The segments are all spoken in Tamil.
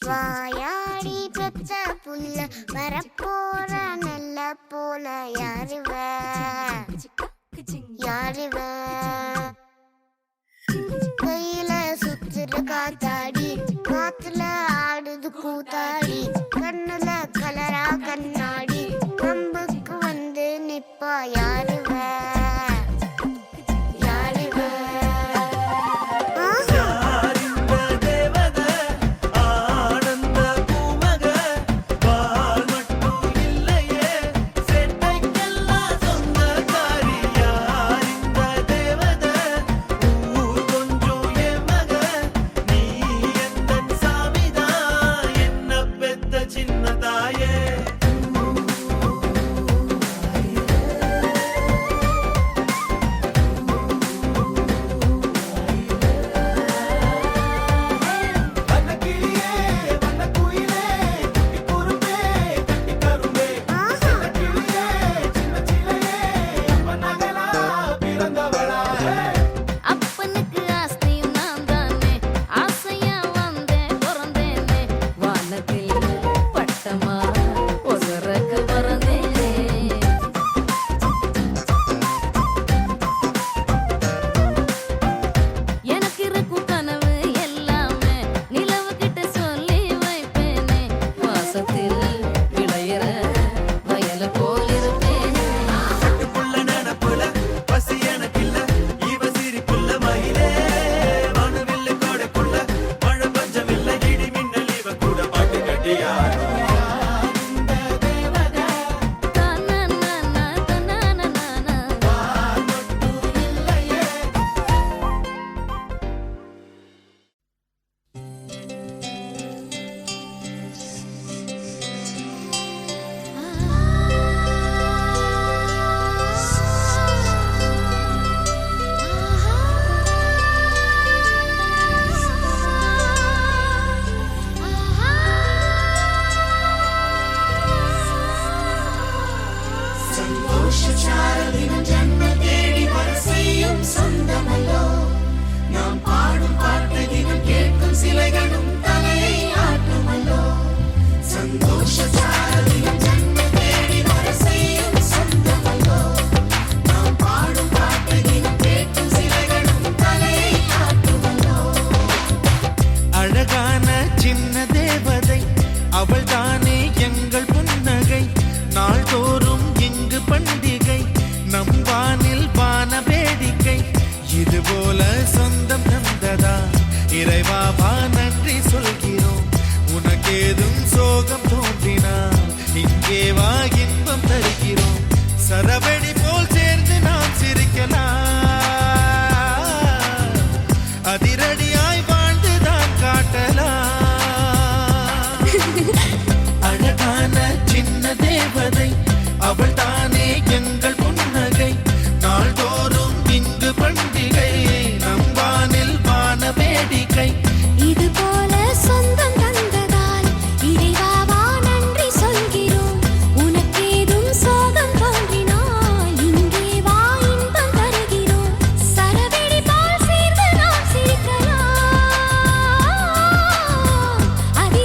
வாயாடி பெத்த புள்ள வரப்போற நல்ல போல யாருவ கையில சுத்துற காத்தாடி காத்துல ஆடுது கூத்தாடி கண்ணுல கலரா கண்ணாடி கம்புக்கு வந்து நிப்பா யாருவ இறைவாவா நன்றி சொல்கிறோம். உனக்கேதும் சோகம் தோன்றினால் இங்கே வா இன்பம் தருகிறோம். சரவெடி போல் சேர்ந்து நாம் சிரிக்கலாம், அதிரடியாய் வாழ்ந்துதான் காட்டலாம். அழகான சின்ன தேவதை அவள் தானே எங்கள் புன்னகை. நாள்தோறும் இங்கு பண்டிகை, நம் வானில் வான வேடிக்கை. இது போல சொந்தம் தந்ததால் இறைவாவா நன்றி சொல்கிறோம். உனக்கேதும் சோகம் தோன்றினால் இங்கே வா இன்பம் தருகிறோம். சரவெடி போல் சேர்ந்து நாம் சிரிக்கலாம், அதிரடியாய்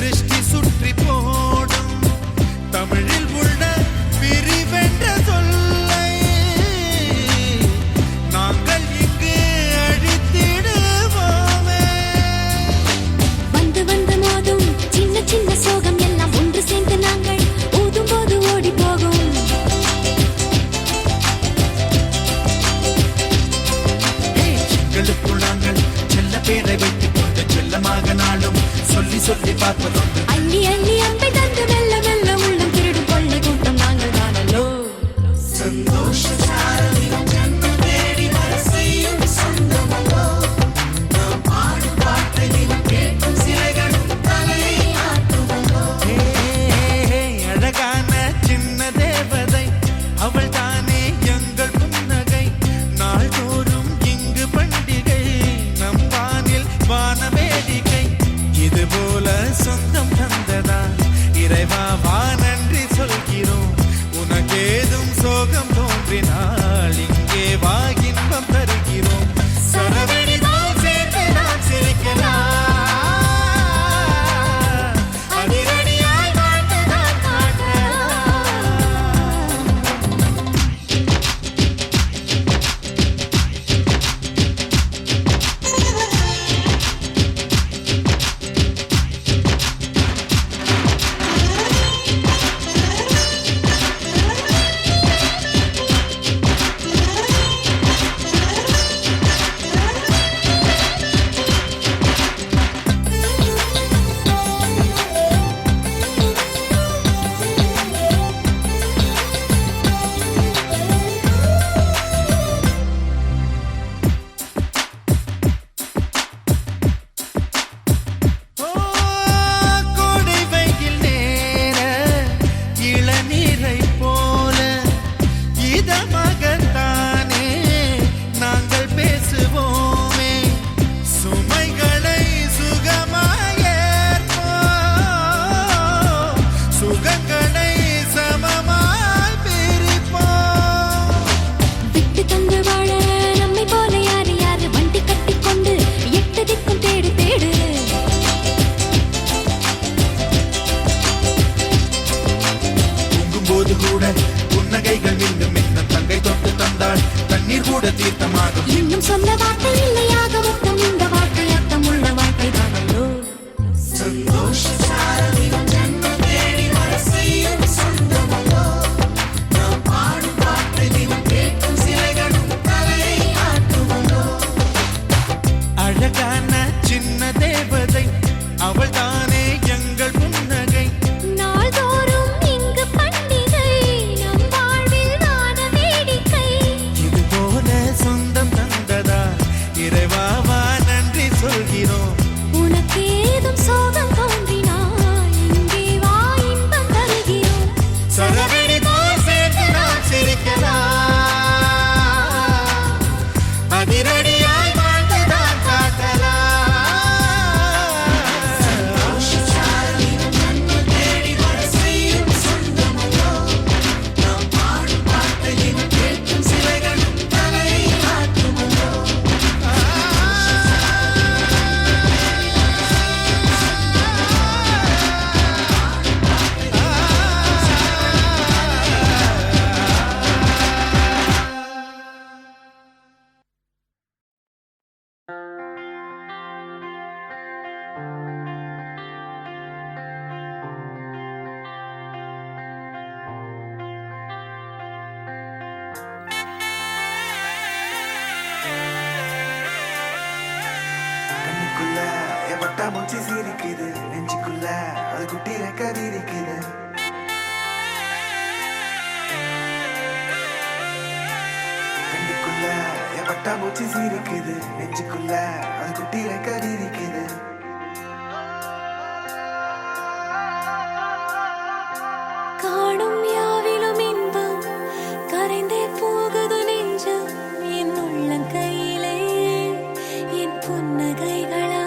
திருஷ்டி சுற்றி போடும் தமிழில் உள்ள பிரிவென்ற சொல்லை நாங்கள் இங்கு அழித்திடுவோமே. வந்து வந்து மோதும் சின்ன சின்ன சோகம் எல்லாம் ஒன்று சேர்ந்து நாங்கள் ஊதும் போது ஓடி போகும். எங்களுக்குள் நாங்கள் செல்ல பேரை வைத்துக் கொண்டு செல்லமாக நாளும் சொல்லி சொல்லி பார்ப்பதொன்று. அள்ளி அள்ளி அம்பை தந்து மெல்ல மெல்ல உள்ளம் திருடும் கொள்ளை கூட்டம் நாங்கள் தானல்லோ. சந்தோஷ சாரதியும் ஜன்மம் தேடி வர செய்யும் சொந்தமல்லோ. நாம் பாடும் பாட்டை தினம் கேட்கும் சிலைகளும் தலையை ஆட்டுவல்லோ. அழகான சின்ன தேவதை அவள் தானே எங்கள் புன்னகை. நாள்தோறும் இங்கு பண்டிகை நம் வானில் வான வேடிக்கை. இது போல சொந்தம் தந்ததா இறைவா வா நன்றி சொல்கிறோம். உனக்கேதும் சோகம் தோன்றினால் இங்கே வா இன்பம் தருகிறோம். சரவெடிதான் சேர்த்து நாம் சிரிக்கலாம். அதிரடியாய் வாழ்ந்துதான் காட்டலாம். ஓ, கோடை வெயில் நேர இளநீரை போல இதமாகத்தானே நாங்கள் பேசுவோமே. சுமைகளை சுகமாயேற்போம், சுகங்களை சமமாய் பிரிப்போம். விட்டு தந்து வாழ நம்மை போல யாரு யாரு வண்டி கட்டிக்கொண்டு எட்டு திக்கும் தேடு தேடு. தூங்கும்போது கூட புன்னகைகள் மீண்டும் மீண்டும் தங்கை தொட்டு தந்தாள் தண்ணீர் கூட தீர்த்தமாகும். இன்னும் சொல்ல வார்த்தை இல்லையாக மொத்தம் இந்த வாழ்க்கை அர்த்தம் உள்ள வாழ்க்கை தானல்லோ. சந்தோஷ சாரதியும் ஜன்மம் தேடி வர செய்யும் சொந்தமல்லோ. நாம் பாடும் பாட்டை தினம் கேட்கும் சிலைகளும் தலையை ஆட்டுவல்லோ. அழகான சின்ன தேவதை அவள் தானே எங்கள் புன்னகை. நாள்தோறும் இங்கு பண்டிகை நம் வாழ்வில் வான வேடிக்கை. இது போல சொந்தம் தந்ததா இறைவா வா நன்றி சொல்கிறோம். உனக்கேதும் சோகம் தோன்றினால் இங்கே வா இன்பம் தருகிறோம். சரவெடி போல் சேர்த்து நாம் சிரிக்கலாம். அதிரடியாய் வாழ்ந்துதான் காட்டலாம். கண்ணுக்குள்ள எவட்டா மூச்சு சிரிக்குது, நெஞ்சுக்குள்ள அது குட்டி ரெக்க விரிக்குது. கண்ணுக்குள்ள எவட்டா மூச்சு சிரிக்குது, நெஞ்சுக்குள்ள அது குட்டி ரெக்க விரிக்குது. காணும் யாவிலும் இன்பம் கரைந்தே போகுது நெஞ்சம். என் உள்ளங்கையிலே என் புன்னகைகளா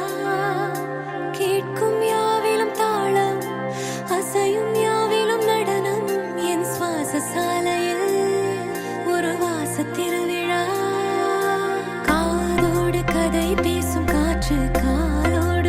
கேட்கும் யாவிலும் தாளம், அசையும் யாவிலும் நடனம். என் சுவாச சாலையில் ஒரு வாச திருவிழா. காதோடு கதை பேசும் காற்று, காலோடு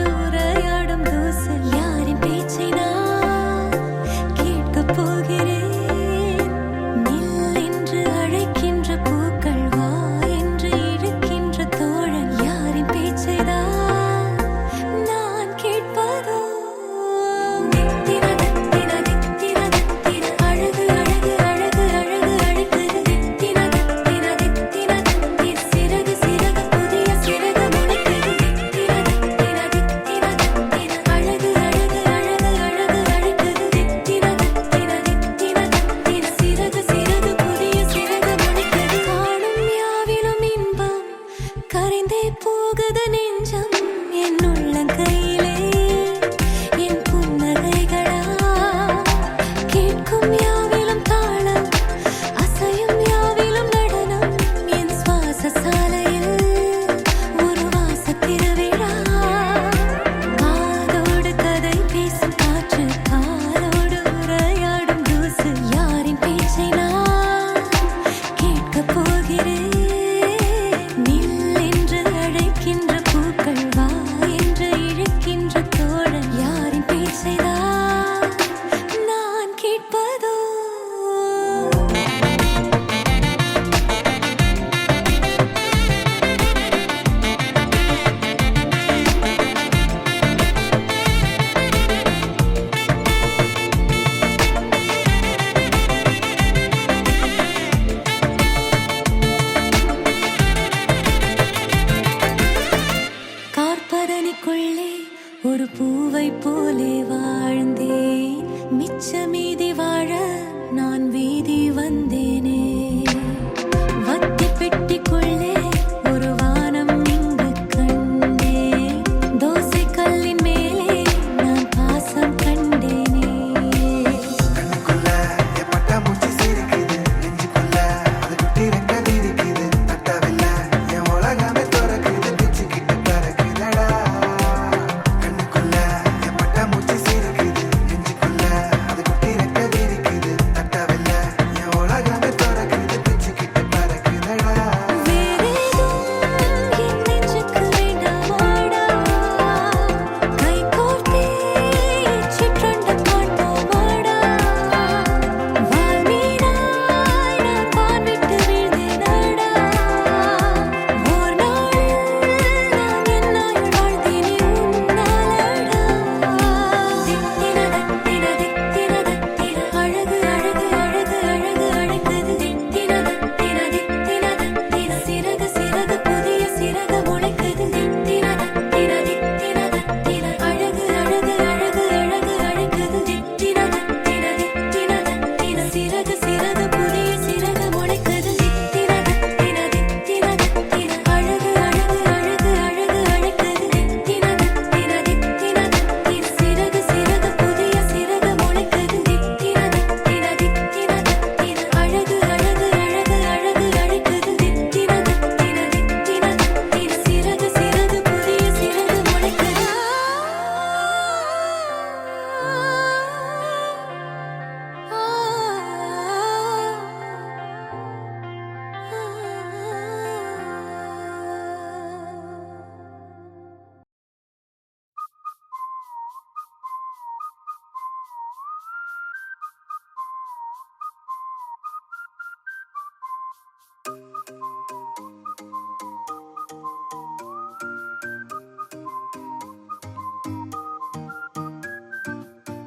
போலே வாழ்ந்தேன் மிச்ச மீதி வாழ நான் வீதி வந்தேனே வத்தி பெட்டிக்குள்ளே ஒரு வானம் இங்கு கண்டே தோசை கல்லின் மேலே நான் பாசம் கண்டேனே கண்ணுக்குள்ள என் பட்டாம்பூச்சி சிரிக்குது நெஞ்சுக்குள்ள அது குட்டி ரெக்க விரிக்குது தட்டவில்லை என் உலகமே துறக்குது பிச்சுக்கிட்டு பறக்குதடா கண்ணுக்குள்ள என் பட்டாம்பூச்சி சிரிக்குது நெஞ்சுக்குள்ள அது குட்டி ரெக்க விரிக்குது தட்டவில்லை என் உலகமே துறக்குது பிச்சுக்கிட்டு பறக்குதடா வேறேதும் என் நெஞ்சுக்கு வேண்டாமாடா கை கோர்த்தே சிற்றண்ட காண்போமாடா வாழ்வீடாய் நான் வான் விட்டு வீழ்ந்தேனடா ஓர் நாளில் நான் என்னாய் வாழ்ந்தேனே உன்னாலடா தித்தின தத்தின தித்தின தத்தின அழகு அழகு அழகு அழகு அழைத்தது தித்தின தத்தின தித்தின தத்தின சிறகு சிறகு புதிய சிறகு முளைக்குது தித்தின தத்தின தித்தின தத்தின அழகு அழகு அழகு அழகு அழைக்குது தித்தின தத்தின தித்தின தத்தின சிறகு சிறகு புதிய சிறகு முளைக்குது தித்தின தத்தின தித்தின தத்தின அழகு அழகு அழகு அழகு அழைக்குது தித்தின தத்தின தித்தின தத்தின சிறகு சிறகு புதிய சிறகு முளைக்குது தித்தின தத்தின தித்தின தத்தின அழகு அழகு அழகு அழகு அழைக்குது தித்தின தத்தின தித்தின தத்தின சிறகு சிறகு புதிய சிறகு முளைக்குது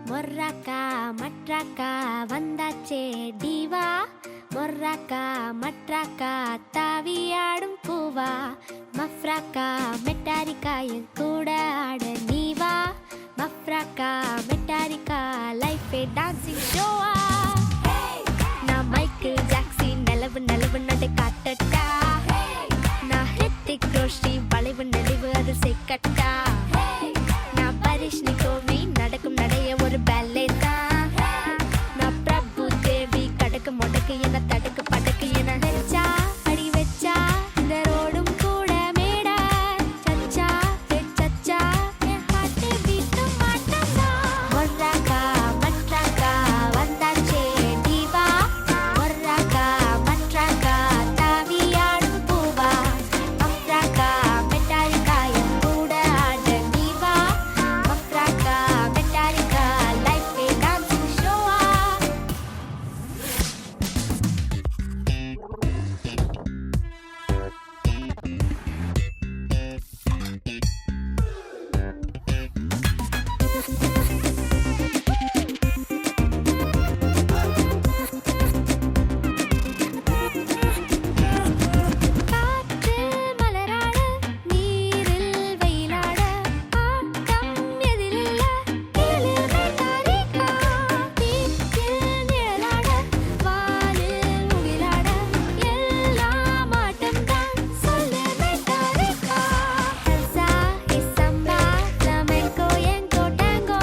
மொர்ராக்கா மட்ராக்கா வந்தாச்சே டிவா மொர்ராக்கா மட்ராக்கா தாவியாடும் பூவா மஃப்ராக்கா மெட்டாரிக்கா என் கூட ஆட நீவா மஃப்ராக்கா மெட்டாரிக்கா லைஃபே டான்சிங் ஷோவா நான் மைக்கேல் ஜாக்சன் நிலவு நிலவு நடை காட்டட்டா நான் ஹித்திக் ரோஷி வளைவு நெளிவு அது செய்கட்டா நான் பரிஷ்னி கோவி நடக்கும் நடைய ஒரு பேலே தான் நான் பிரபு தேவி கடக்கு முடக்கு என தடுக்கு படக்கு என வச்சா அடி வச்சா இந்த ரோடும் கூட மேடா சச்சா சச்சா என் ஹார்ட் பீட்டு மாட்டா மொர்ராக்கா மட்ராக்கா வந்தாச்சே டிவா மொர்ராக்கா மட்ராக்கா தாவியாடும் பூவா மஃப்ராக்கா மெட்டாரிக்கா என் கூட ஆட நீவா மஃப்ராக்கா மெட்டாரிக்கா லைஃபே டான்சிங் ஷோவா காற்றில் மலராட நீரில் வெயிலாட ஆட்டம் எதிரில்ல கிளிர் மெட்டாரிக்கா வீட்டில் நிழலாட வானில் முகிலாட எல்லாம் ஆட்டம்தான் சொல்லு மெட்டாரிக்கா ஹல்சா இசம்பா ஃப்ளமெங்கோ எங்கோ டேங்கோ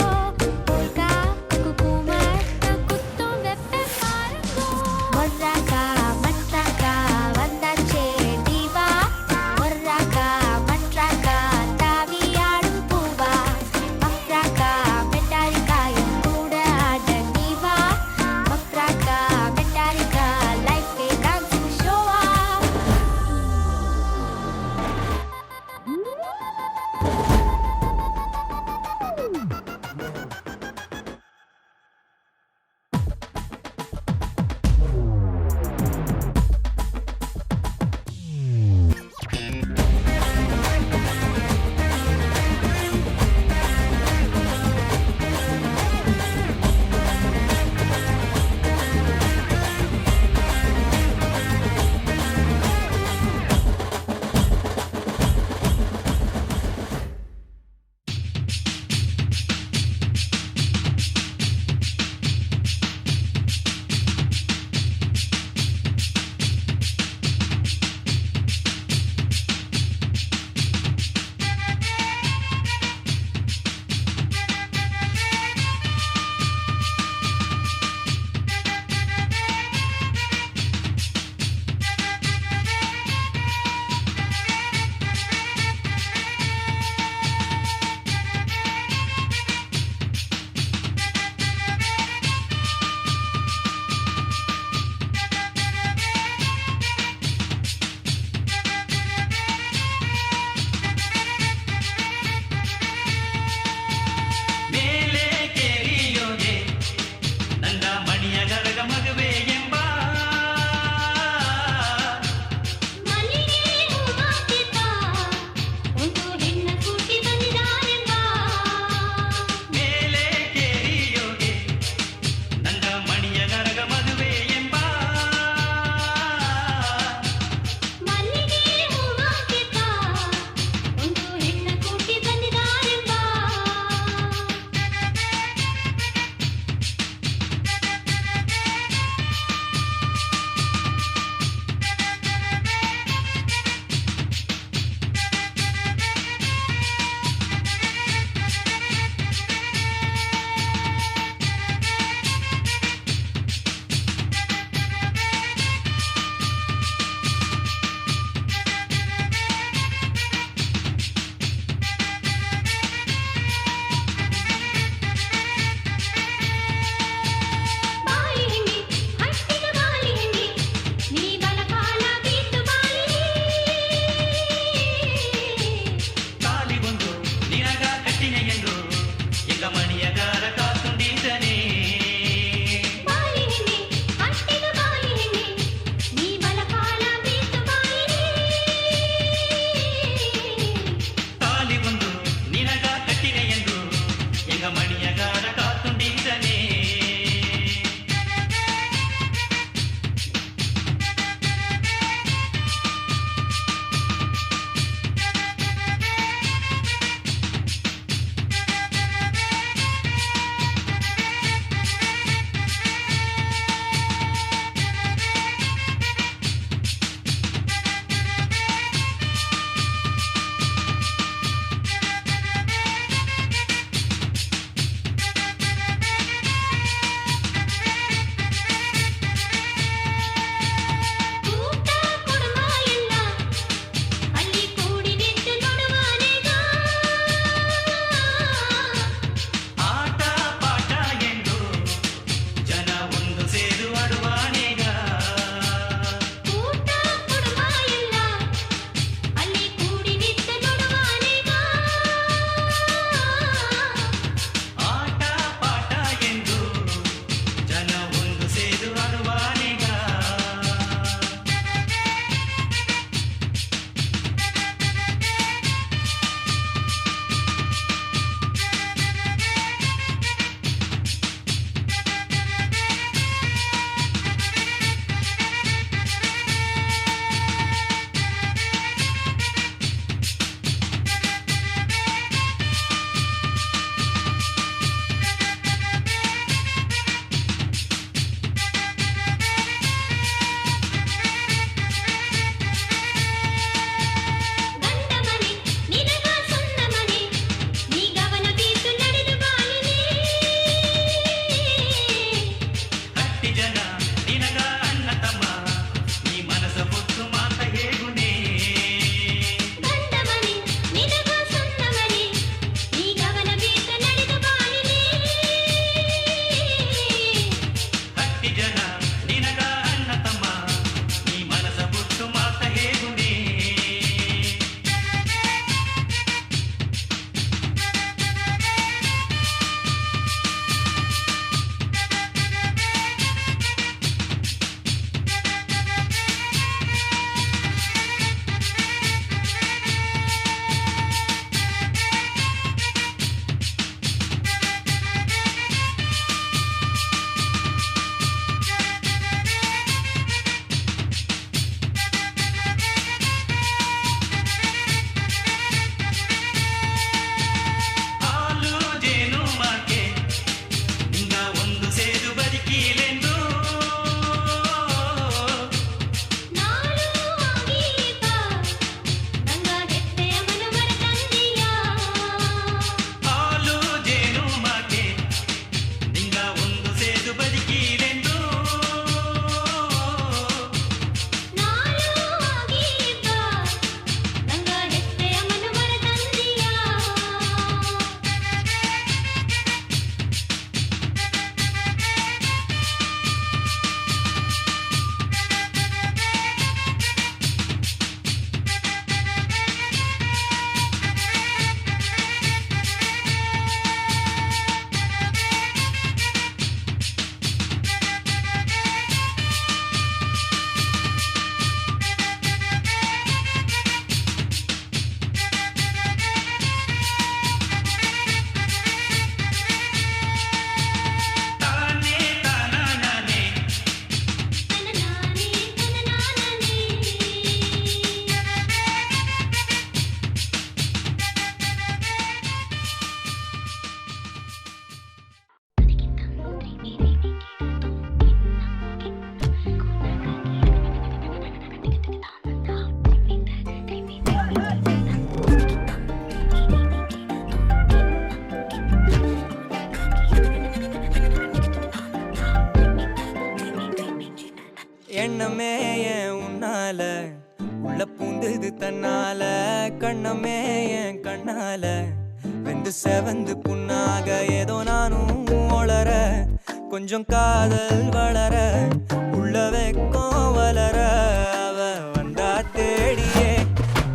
எண்ணமே ஏன் உன்னால உள்ள பூந்தது தன்னால கண்ணமே என் கண்ணால வெந்து செவந்து புண்ணாக ஏதோ நானும் ஒளர கொஞ்சம் காதல் வளர உள்ள வெக்கம் வளர அவ வந்தா தேடியே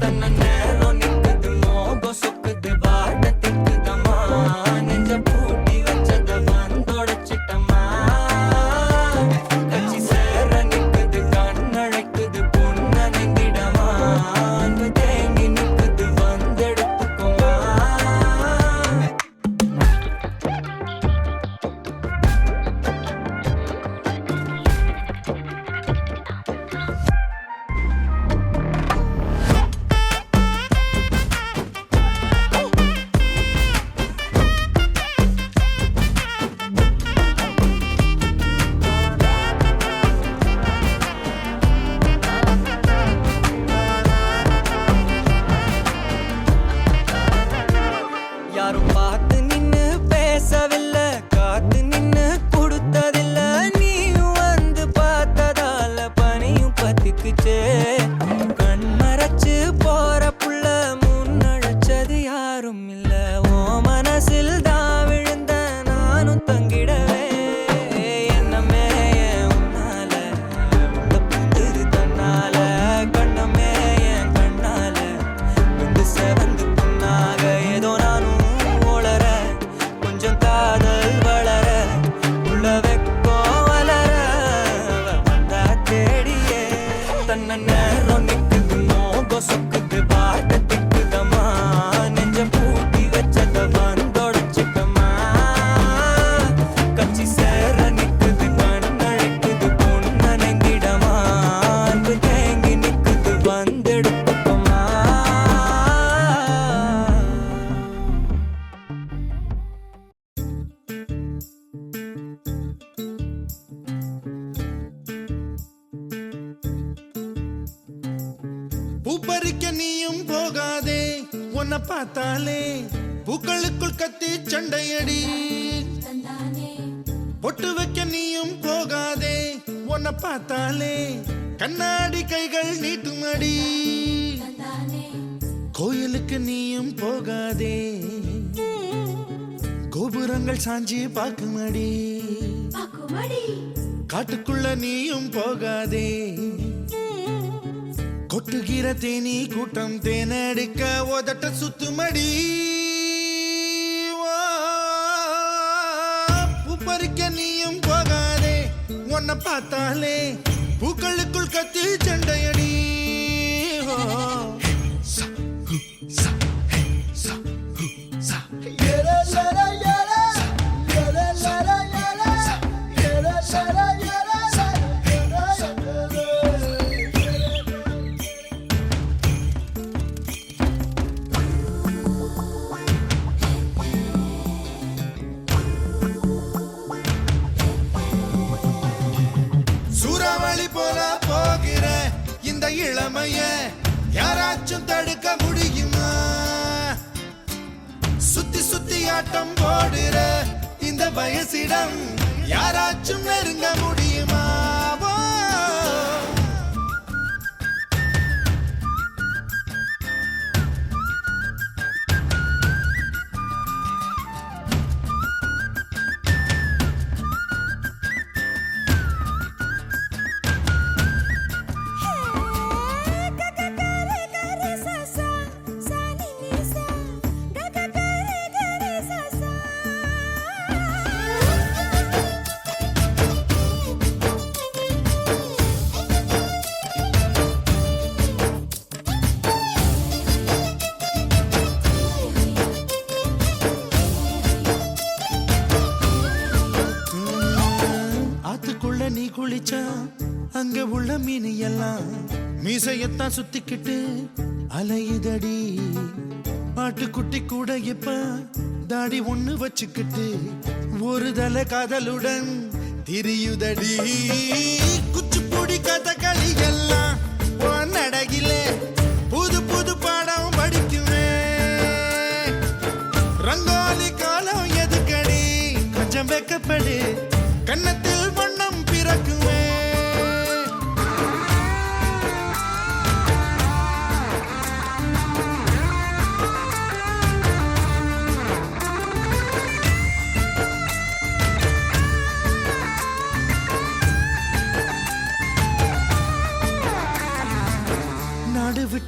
தன்ன நேரம் நிக்குது மோகம் சொக்குது வாட்ட திக்குதம்மா நெஞ்ச பூட்டி வச்சத வந்தொடச்சிட்டம்மா கட்சி சேர நிக்குது கண்ணழைக்குது பொண்ண நெங்கிடமா அன்பு தேங்கி நிக்குது வந்தெடுத்துக்குமா யாரும் பார்த்து நின்னு பேசவில்லை காத்து நின்னு கொடுத்ததில்ல நீயும் வந்து பார்த்ததால பனியும் பத்திக்குச்சே கண் மறைச்சு போற புள்ள முன்னழைச்சது யாரும் இல்ல ஓ மனசில் தான் விழுந்த நானும் தங்கிடவே என்னமே என் உன்னால உள்ள புந்தது தன்னால கண்ணமே என் கண்ணால வந்து செவந்து புண்ணாக ஏதோ நானும் ஒளர கொஞ்சம் காதல் வளர உள்ள வெக்கோ வளர அவ வந்தா தேடியே தன்ன நேரம் நிக்குது மோகம் சொக்குது பாட்ட திக்குதம்மா நெஞ்ச பூட்டி வச்சத வந்தொடச்சிட்டம்மா கட்சி சேர நிக்குது கண்ணழைக்குது பொண்ண நெங்கிடமா அன்பு தேங்கி நிக்குது வந்தெடுத்துக்கம்மா பூப்பறிக்க நீயும் போகாதே உன்னை பார்த்தாலே பூக்களுக்குள் கத்தி சண்டையடி பொட்டு வைக்க நீயும் போகாதே உன்னை பார்த்தாலே கண்ணாடி கைகள் நீட்டுமடி கோயிலுக்கு நீயும் போகாதே கோபுரங்கள் சாஞ்சி பார்க்குமடி காட்டுக்குள்ள நீயும் போகாதே கொட்டுகிற தேனி கூட்டம் தேனடிக்க உதட்ட சுத்துமடி பூப்பறிக்க நீயும் போகாதே உன்னை பார்த்தாலே பூக்களுக்குள் கத்தி சண்டையடி சூறாவளி போல போகிற இந்த இளமைய யாராச்சும் தடுக்க முடியுமா சுத்தி சுத்தி ஆட்டம் போடுற இந்த வயசிடம் யாராச்சும் நெருங்க முடியுமா நீ குளிச்சா அங்க உள்ள மீன் எல்லாம் மீசையத்தான் சுத்திக்கிட்டு அலையுதடி பாட்டுக்குட்டி கூட இப்ப தாடி ஒண்ணு வச்சுக்கிட்டு ஒரு தலை காதலுடன் திரியுதடி குச்சிப்புடி கதகளி எல்லாம் நடகிலே புது புது பாடம் படிக்குமே ரங்கோலி காலம் எதுக்கடி கொஞ்சம் வெக்கப்படு கன்னத்தில் வண்ணம் பிறக்குமே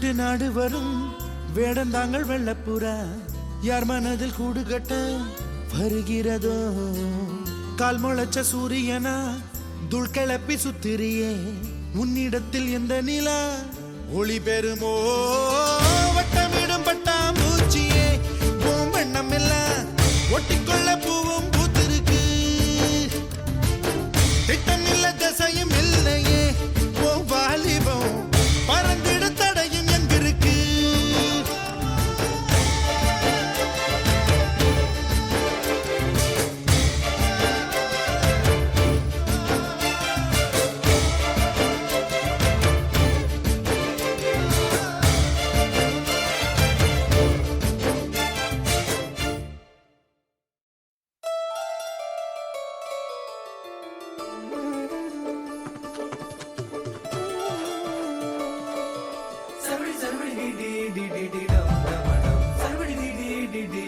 விட்டு நாடு வரும் வேடந்தாங்கள் வெள்ளப்புறா யார் மனதில் கூடு கட்ட வருகிறதோ கால் முளைச்ச சூரியனா துள் கிளப்பி சுத்திரியே உன்னிடத்தில் எந்த நிலா ஒளி பெறுமோ வட்டமிடும் பட்டாம்பூச்சியே பூம்பெண்ணம் எல்லாம் ஒட்டிக்கொள்ள பூவும் பூத்திருக்கு திட்டம் இல்ல தசையும் இல்லையே ஓ வாலிபம் பறந்திட தடையும் எங்கிருக்கு Sarvadi sarvadi di di di di di dum dum dum. Sarvadi di di di di